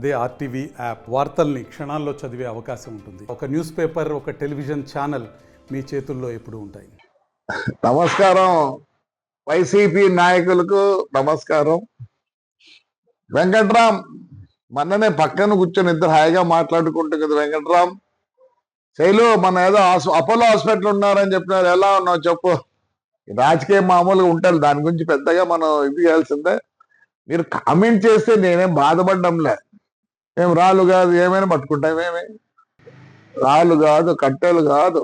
అదే RTV app వార్తల్ని క్షణాల్లో చదివే అవకాశం ఉంటుంది. ఒక న్యూస్ పేపర్, ఒక టెలివిజన్ ఛానల్ మీ చేతుల్లో ఎప్పుడూ ఉంటాయి. నమస్కారం. వైసీపీ నాయకులకు నమస్కారం. వెంకట్రామ్ మొన్ననే పక్కన కూర్చొని ఇద్దరు హాయిగా మాట్లాడుకుంటూ కదా, వెంకట్రామ్ శైలు మన ఏదో అపోలో హాస్పిటల్ ఉన్నారని చెప్పినారు, ఎలా ఉన్నావు చెప్పు. రాజకీయం మామూలుగా ఉంటారు, దాని గురించి పెద్దగా మనం ఇది చేయాల్సిందే. మీరు కామెంట్ చేస్తే నేనేం బాధపడ్డంలే. మేము రాళ్ళు కాదు, ఏమైనా పట్టుకుంటాం, ఏమి రాళ్ళు కాదు, కట్టెలు కాదు,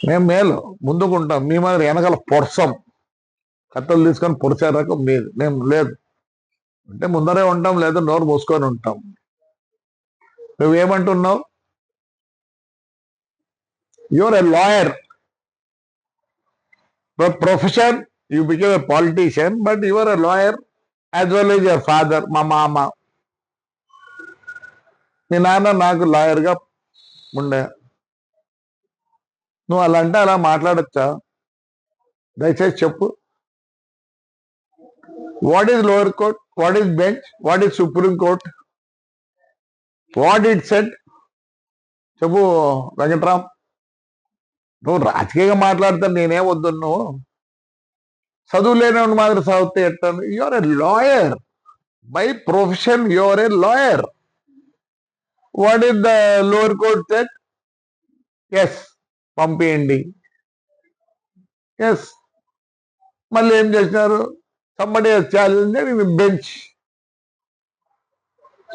మేము మేలు ముందుకుంటాం. మీ మాదిరి వెనకాల పొడసం, కట్టెలు తీసుకొని పొడిచే రకం మీరు, మేము లేదు. అంటే ముందరే ఉంటాం, లేదా నోరు మూసుకొని ఉంటాం. నువ్వేమంటున్నావు? You're a lawyer by profession, you became a politician, but you're a lawyer as well as your father. మా మామ, మీ నాన్న నాకు లాయర్గా ఉండే. నువ్వు అలా అంటే అలా మాట్లాడచ్చా? దయచేసి చెప్పు. What is lower court, what is bench, what is supreme court, what it set? చెప్పు వెంకట్రామ్. నువ్వు రాజకీయంగా మాట్లాడతా నేనే వద్దు. నువ్వు చదువు లేని మాదిరి చదివితే ఎట్టాను? You're a lawyer by profession, you're a lawyer. What is the lower court set? Yes, పంపేయండి. ఎస్, మళ్ళీ ఏం చేసినారు? somebody has challenged in the bench.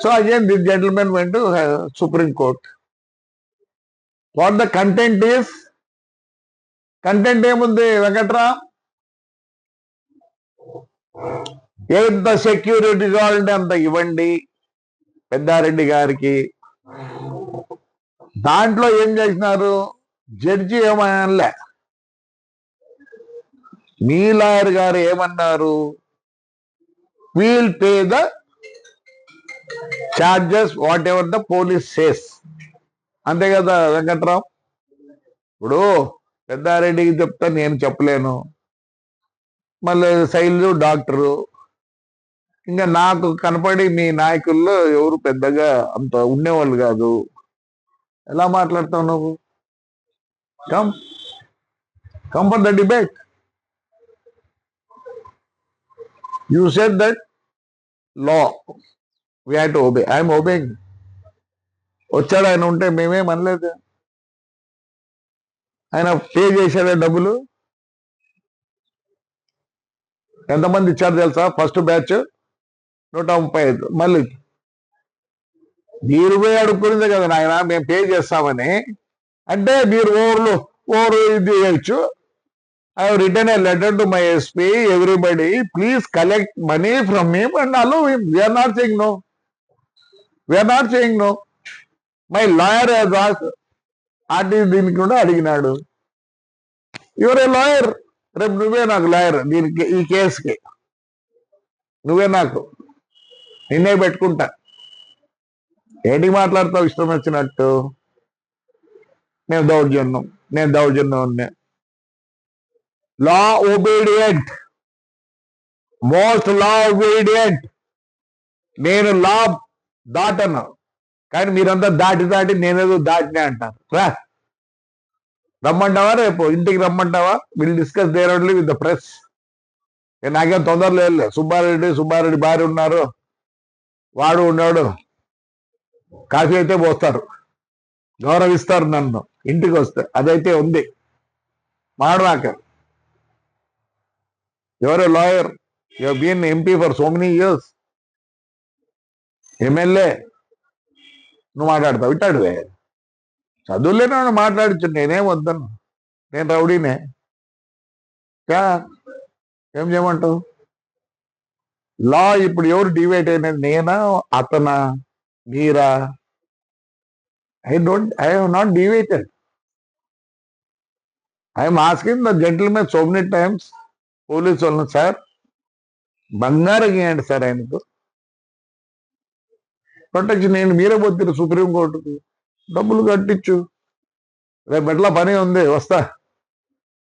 So again this gentleman went to Supreme Court. What the content is? Content ఏముంది వెంకట్రామ్? ఎంత security కావాలంటే అంత ఇవ్వండి పెద్దారెడ్డి గారికి. దాంట్లో ఏం చేసినారు? జడ్జి ఏమనలే, మీ లాయర్ గారు ఏమన్నారు? We'll pay the charges whatever the police says. అంతే కదా వెంకట్రామ్? ఇప్పుడు పెద్దారెడ్డికి చెప్తా, నేను చెప్పలేను. మళ్ళీ శైలు డాక్టరు, ఇంకా నాకు కనపడి మీ నాయకుల్లో ఎవరు పెద్దగా అంత ఉండేవాళ్ళు కాదు. ఎలా మాట్లాడతావు నువ్వు? Come for the debate. You said that law we have to obey. I am obeying. వచ్చాడు ఆయన, ఉంటే మేమేం అనలేదు. ఆయన పే చేశాడే డబ్బులు. ఎంతమంది ఇచ్చారు తెలుసా? First batch 135. మళ్ళీ మీరు పోయి అడుక్కునేదే కదా నాయన, మేము పే చేస్తామని. అంటే మీరు ఓవర్ ఇది చేయొచ్చు. I have written a letter to my SP, everybody, please collect money from him and allow him. We are not saying no. We are not saying no. My lawyer has asked, దీనికి కూడా అడిగినాడు. Your A lawyer. రేపు నువ్వే నాకు lawyer దీనికి, ఈ కేసుకి నువ్వే నాకు, నిన్నే పెట్టుకుంటా. ఏంటి మాట్లాడతావు ఇష్టం వచ్చినట్టు? నేను దౌర్జన్యం. లా ఒబీడియంట్, మోస్ట్ లా ఒబీడియంట్. నేను లా దాటను, కానీ మీరంతా దాటి నేనేదో దాటినే అంటారు. రమ్మంటావా? రేపు ఇంటికి రమ్మంటావా? Will discuss there only with the press. నాకేం తొందర లేదు. సుబ్బారెడ్డి భార్య ఉన్నారు, వాడు ఉన్నాడు. కాఫీ అయితే పోస్తారు, గౌరవిస్తారు నన్ను ఇంటికి వస్తే. అదైతే ఉంది. మాట్లాడక. You're a lawyer. You have been MP for so many years. MLA నువ్వు మాట్లాడతావు ఇట్టాడువే. చదువులేనా మాట్లాడచ్చు, నేనేం వద్దను. నేను రౌడీనే. ఏం చేయమంటావు? లా ఇప్పుడు ఎవరు డివైట్ అయినది? నేనా, అతనా, మీరా? I have not deviated. I am asking the gentleman so many times, police వాళ్ళని, సార్ బంగారం ఇవ్వండి సార్ ఆయనకు ప్రొటెక్షన్. నేను మీరే పోతున్నారు సుప్రీంకోర్టుకు, డబ్బులు కట్టించు. రేపు ఎట్లా పని ఉంది, వస్తా.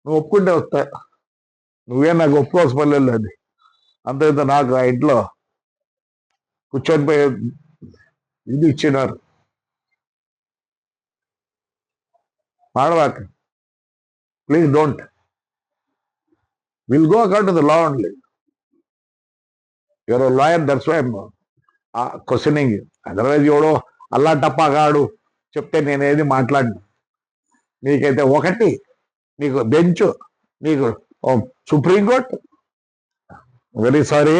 నువ్వు ఒప్పుకుంటే వస్తా. నువ్వే నాకు ఒప్పుకోవాల్సిన పర్లేదు. అది అంత నాకు ఆ ఇంట్లో కూర్చొని పోయి ఇది ఇచ్చినారు. మాడవాక, please don't. Will go according to the law only. You're lawyer, that's why questioning. Otherwise ఎవడో అల్లా టప్పాగాడు చెప్తే నేనేది మాట్లాడినా. నీకైతే ఒకటి, నీకు బెంచ్, నీకు supreme court. Very sorry,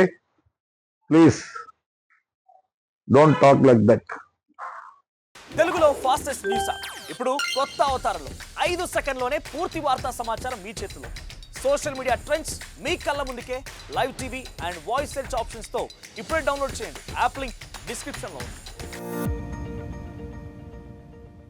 please don't talk like that. తెలుగులో ఫాస్టెస్ట్ న్యూస్ యాప్ ఇప్పుడు కొత్త అవతారంలో 5 సెకండ్లోనే పూర్తి వార్తా సమాచారం మీ చేతిలో. సోషల్ మీడియా ట్రెండ్స్ మీ కళ్ళ ముందుకే live TV and voice search ఆప్షన్స్తో ఇప్పుడే డౌన్లోడ్ చేయండి. యాప్ లింక్ డిస్క్రిప్షన్లో ఉంది.